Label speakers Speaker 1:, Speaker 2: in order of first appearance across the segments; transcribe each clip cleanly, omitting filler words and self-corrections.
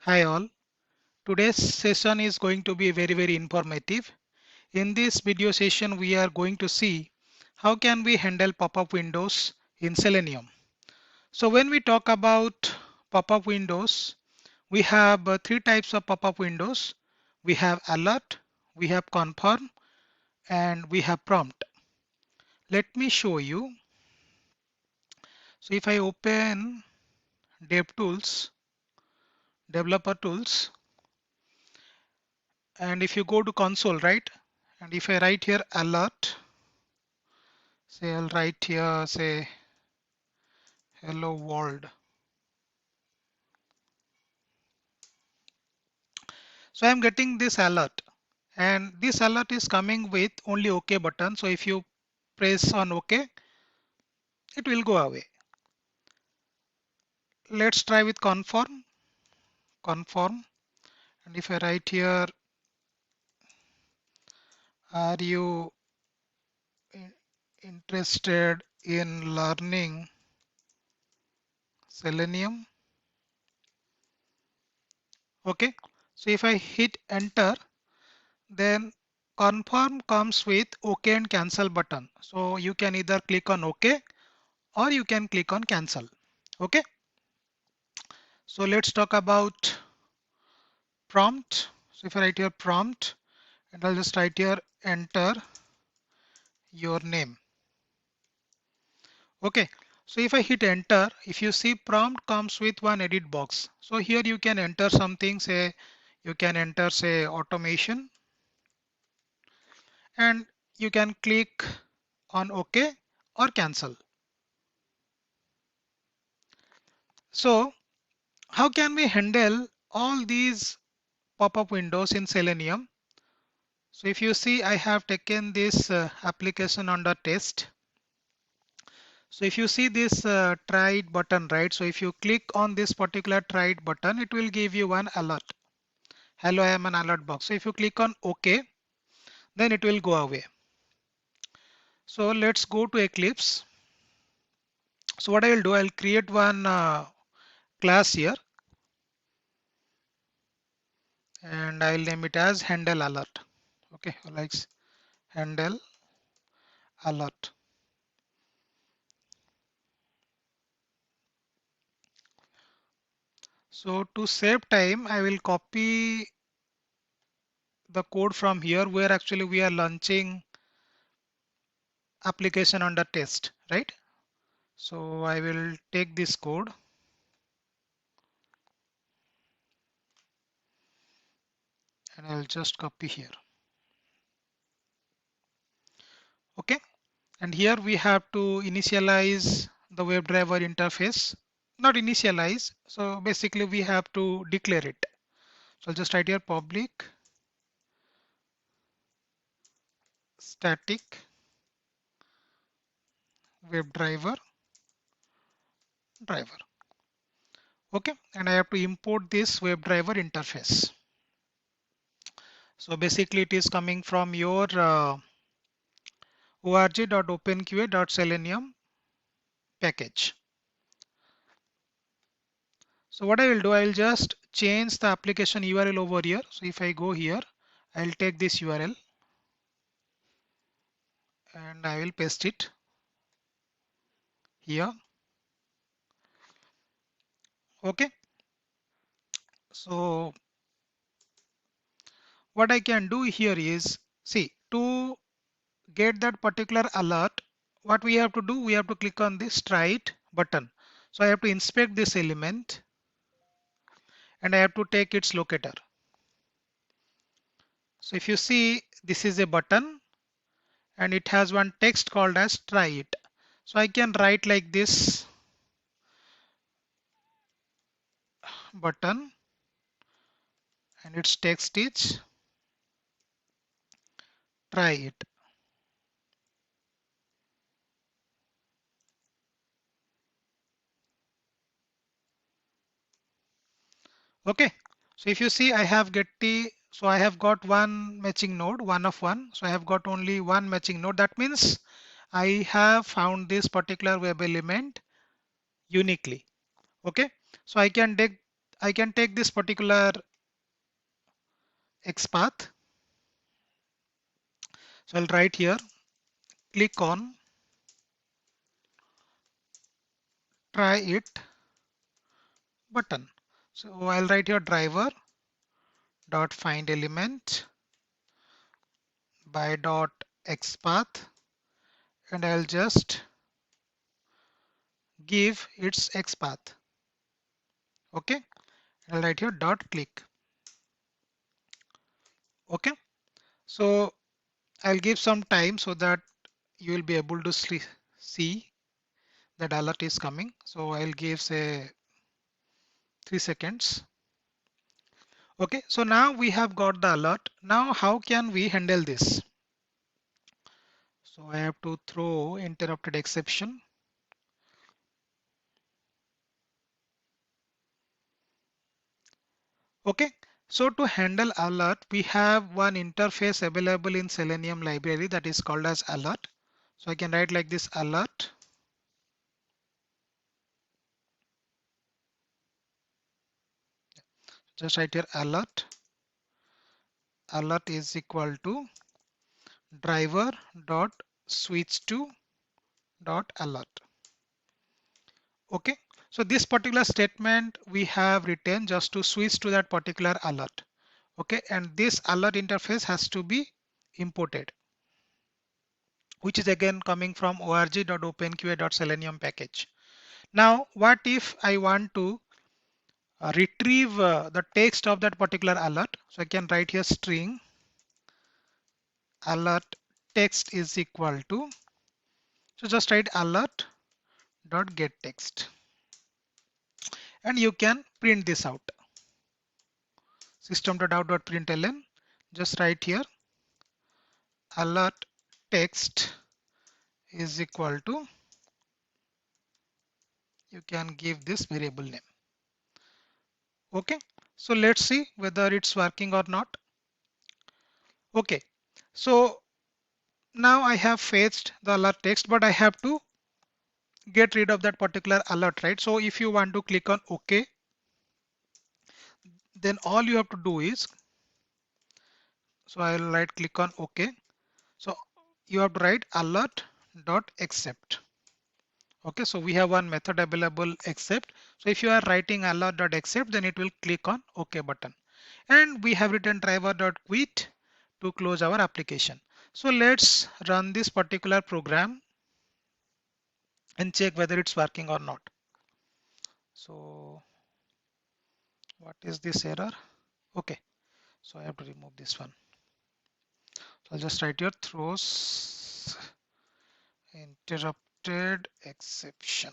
Speaker 1: Hi all. Today's session is going to be very informative. In this video session, we are going to see how can we handle pop-up windows in Selenium. So when we talk about pop-up windows, we have three types of pop-up windows. We have alert, we have confirm, and we have prompt. Let me show you. So if I open DevTools, Developer Tools, and if you go to console, right? And if I write here alert, say I'll write here, say hello world. So I'm getting this alert, and this alert is coming with only OK button. So if you press on OK, it will go away. Let's try with confirm, and if I write here, are you interested in learning Selenium? Okay, so if I hit enter, then confirm comes with OK and cancel button. So you can either click on OK or you can click on cancel. Okay, so let's talk about prompt. So if I write here prompt, and I'll just write here enter your name. Okay, so if I hit enter, if you see prompt comes with one edit box. So here you can enter something, say you can enter say automation, and you can click on OK or cancel. So how can we handle all these pop-up windows in Selenium? So if you see, I have taken this application under test. So if you see this try it button, right? So if you click on this particular try it button, it will give you one alert. Hello, I am an alert box. So if you click on OK, then it will go away. So let's go to Eclipse. So what I will do, I'll create one class here, and I'll name it as handle alert. Okay, like handle alert. So to save time, I will copy the code from here where actually we are launching application under test, right? So I will take this code and I'll just copy here. Okay, and here we have to initialize the WebDriver interface. Not initialize, so basically we have to declare it. So I'll just write here public static WebDriver driver. Okay, and I have to import this WebDriver interface. So basically it is coming from your org.openqa.selenium package. So what I will do, I will just change the application URL over here. So if I go here, I'll take this URL and I will paste it here. Okay. So what I can do here is, see, to get that particular alert, what we have to do, we have to click on this try it button. So I have to inspect this element and I have to take its locator. So if you see, this is a button and it has one text called as try it. So I can write like this button and its text is try it. Okay, so if you see, I have so I have got one matching node, one of one. So I have got only one matching node. That means I have found this particular web element uniquely. Okay, so I can take I can take this particular XPath. So I'll write here, click on try it button. So I'll write here driver dot find element by dot XPath, and I'll just give its XPath. Okay, I'll write here dot click. Okay, so I'll give some time so that you will be able to see that alert is coming. So I'll give say 3 seconds. Okay, so now we have got the alert. Now how can we handle this? So I have to throw interrupted exception. Okay, so to handle alert, we have one interface available in Selenium library that is called as alert. So I can write like this alert. Just write here alert. Alert is equal to driver dot switch to dot alert. Okay, so this particular statement we have written just to switch to that particular alert. Okay, and this alert interface has to be imported, which is again coming from org.openqa.selenium package. Now, what if I want to retrieve the text of that particular alert? So I can write here string alert text is equal to, so just write alert dot get text, and you can print this out. System.out.println, just write here alert text is equal to, you can give this variable name. Okay, so let's see whether it's working or not. Okay, so now I have fetched the alert text, but I have to get rid of that particular alert, right? So if you want to click on OK, then all you have to do is, so I'll right click on OK. So you have to write alert dot accept. Okay, so we have one method available accept. So if you are writing alert dot accept, then it will click on OK button. And we have written driver dot quit to close our application. So let's run this particular program and check whether it's working or not. So what is this error? Okay, so I have to remove this one. So I'll just write here throws interrupted exception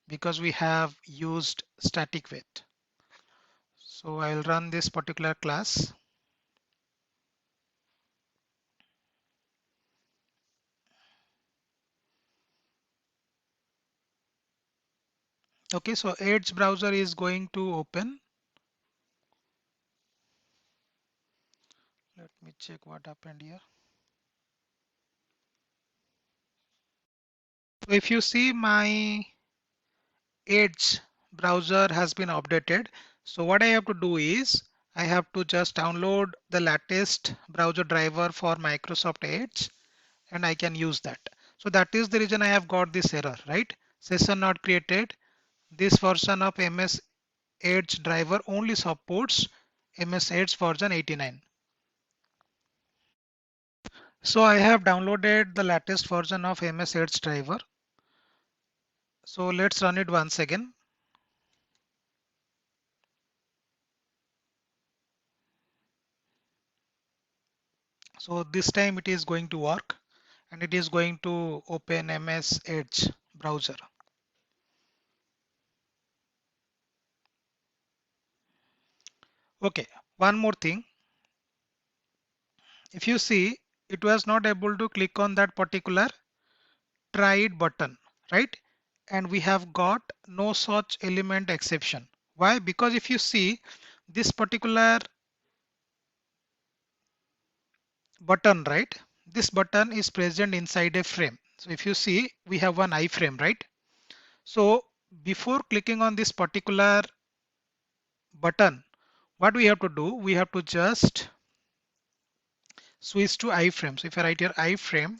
Speaker 1: because we have used static wait. So I'll run this particular class. Okay, so Edge browser is going to open. Let me check what happened here. So if you see, my Edge browser has been updated. So what I have to do is I have to just download the latest browser driver for Microsoft Edge, and I can use that. So that is the reason I have got this error, right? Session not created. This version of MS Edge driver only supports MS Edge version 89. So I have downloaded the latest version of MS Edge driver. So let's run it once again. So this time it is going to work, and it is going to open MS Edge browser. Okay, one more thing. If you see, it was not able to click on that particular try it button, right? And we have got no such element exception. Why? Because if you see, this particular button, right? This button is present inside a frame. So if you see, we have one iframe, right? So before clicking on this particular button, what we have to do, we have to just switch to iframe. So if I write here iframe,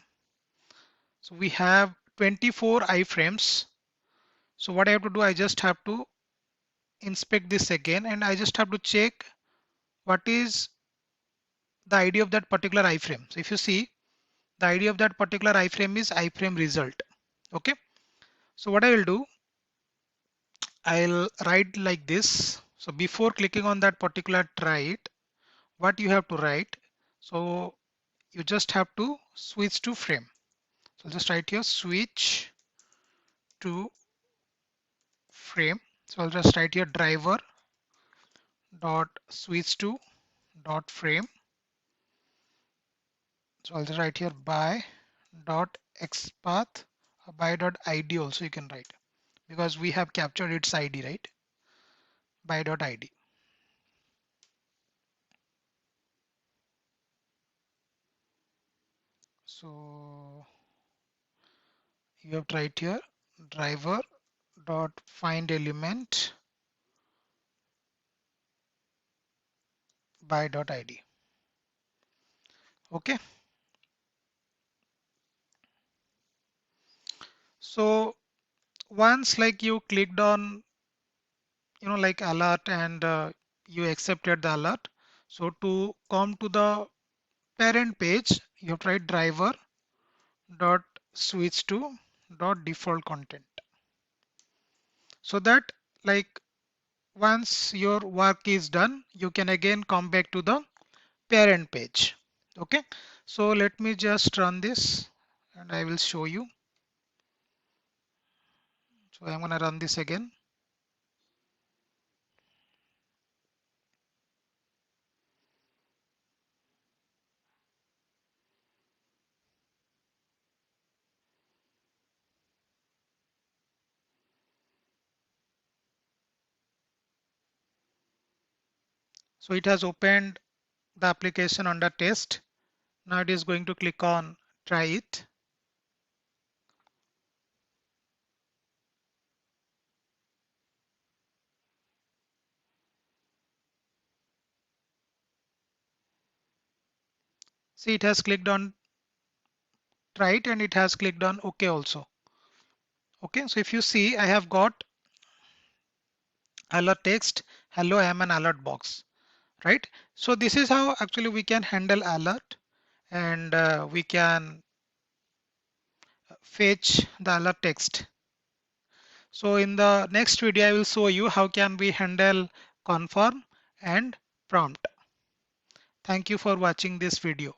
Speaker 1: so we have 24 iframes. So what I have to do, I just have to inspect this again and I just have to check what is the ID of that particular iframe. So if you see, the ID of that particular iframe is iframe result. Okay. So what I will do, I'll write like this. So before clicking on that particular try, what you have to write, so you just have to switch to frame. So just write here switch to frame. So I'll just write here driver dot switch to dot frame. So I'll just write here by dot xpath, by dot id also you can write, because we have captured its id, right? By dot id. So you have to write here driver dot find element by dot id. Okay. So once like you clicked on, like alert, and you accepted the alert. So to come to the parent page, you have to write driver dot switch to dot default content. So that, like, once your work is done, you can again come back to the parent page. Okay. So let me just run this and I will show you. So I'm going to run this again. So it has opened the application under test. Now it is going to click on try it. See, it has clicked on try it and it has clicked on OK also. Okay, so if you see, I have got alert text, hello, I am an alert box, right? So this is how actually we can handle alert, and we can fetch the alert text. So in the next video, I will show you how can we handle confirm and prompt. Thank you for watching this video.